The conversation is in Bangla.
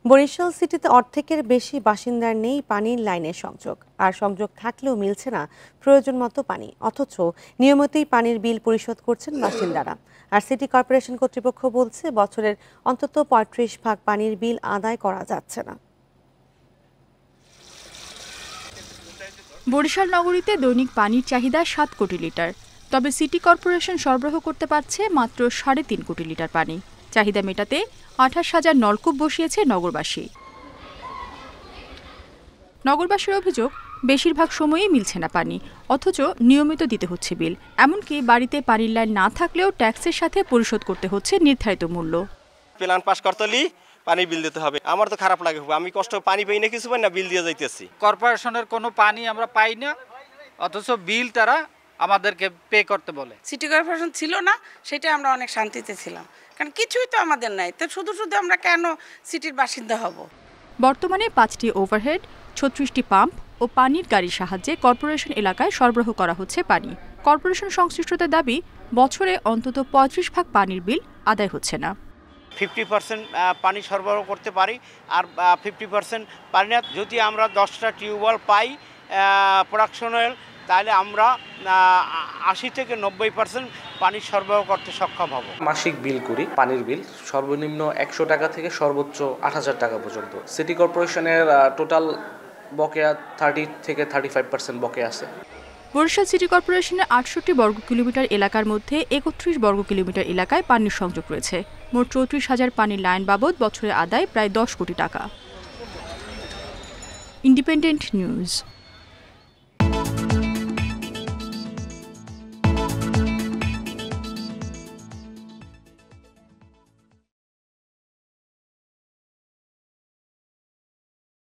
বরিশাল সিটিতে অর্ধেকের বেশি বাসিন্দার নেই পানির লাইনের সংযোগ, আর সংযোগ থাকলেও মিলছে না প্রয়োজন মতো পানি। অথচ নিয়মিতই পানির বিল পরিশোধ করছেন বাসিন্দারা। আর সিটি কর্পোরেশন কর্তৃপক্ষ বলছে বছরের অন্তত ৩৫% পানির বিল আদায় করা যাচ্ছে না। বরিশাল নগরীতে দৈনিক পানির চাহিদা ৭ কোটি লিটার, তবে সিটি কর্পোরেশন সরবরাহ করতে পারছে মাত্র ৩.৫ কোটি লিটার পানি। চাহিদা মেটাতে ২৮,০০০ নলকূপ বসিয়েছে নগরবাসী। নগরবাসীর অভিযোগ, বেশিরভাগ সময়ই মিলছে না পানি, অথচ নিয়মিত দিতে হচ্ছে বিল। এমনকি বাড়িতে পানির লাইন না থাকলেও ট্যাক্সের সাথে পরিশোধ করতে হচ্ছে নির্ধারিত মূল্য। প্ল্যান পাস করতে হলে পানির বিল দিতে হবে। আমার তো খারাপ লাগে, আমি কষ্ট পানি পাই না, কিছু পাই না, বিল দিয়ে যাইতেছি। কর্পোরেশনের কোনো পানি আমরা পাই না, অথচ বিল তারা আমাদেরকে পে করতে বলে। সিটি কর্পোরেশন ছিল না, সেটা আমরা অনেক শান্তিতে ছিলাম, কারণ কিছুই তো আমাদের নাই, তো শুধু আমরা কেন সিটির বাসিন্দা হব। বর্তমানে ৫টি ওভারহেড, ৩৬টি পাম্প ও পানির গাড়ির সাহায্যে কর্পোরেশন এলাকায় সরবরাহ করা হচ্ছে পানি। কর্পোরেশন সংশ্লিষ্টদের দাবি, বছরে অন্তত ৩৫% পানির বিল আদায় হচ্ছে না। 50% পানি সরবরাহ করতে পারি, আর 50% পানি না। যদি আমরা 10টা টিউবওয়েল পাই প্রোডাকশনাল, তাহলে আমরা ৮০ থেকে ৯০% পানি সরবরাহ করতে সক্ষম হব। মাসিক বিল করি, পানির বিল সর্বনিম্ন ১০০ টাকা থেকে সর্বোচ্চ ৮,০০০ টাকা পর্যন্ত। সিটি কর্পোরেশনের টোটাল বকেয়া ৩০ থেকে ৩৫% বকেয়া আছে। বরিশাল সিটি কর্পোরেশনের ৬৮ বর্গ কিলোমিটার এলাকার মধ্যে ৩১ বর্গ কিলোমিটার এলাকায় পানির সংযোগ রয়েছে। মোট ৩৪,০০০ পানির লাইন বাবদ বছরে আদায় প্রায় ১০ কোটি টাকা। Independent news.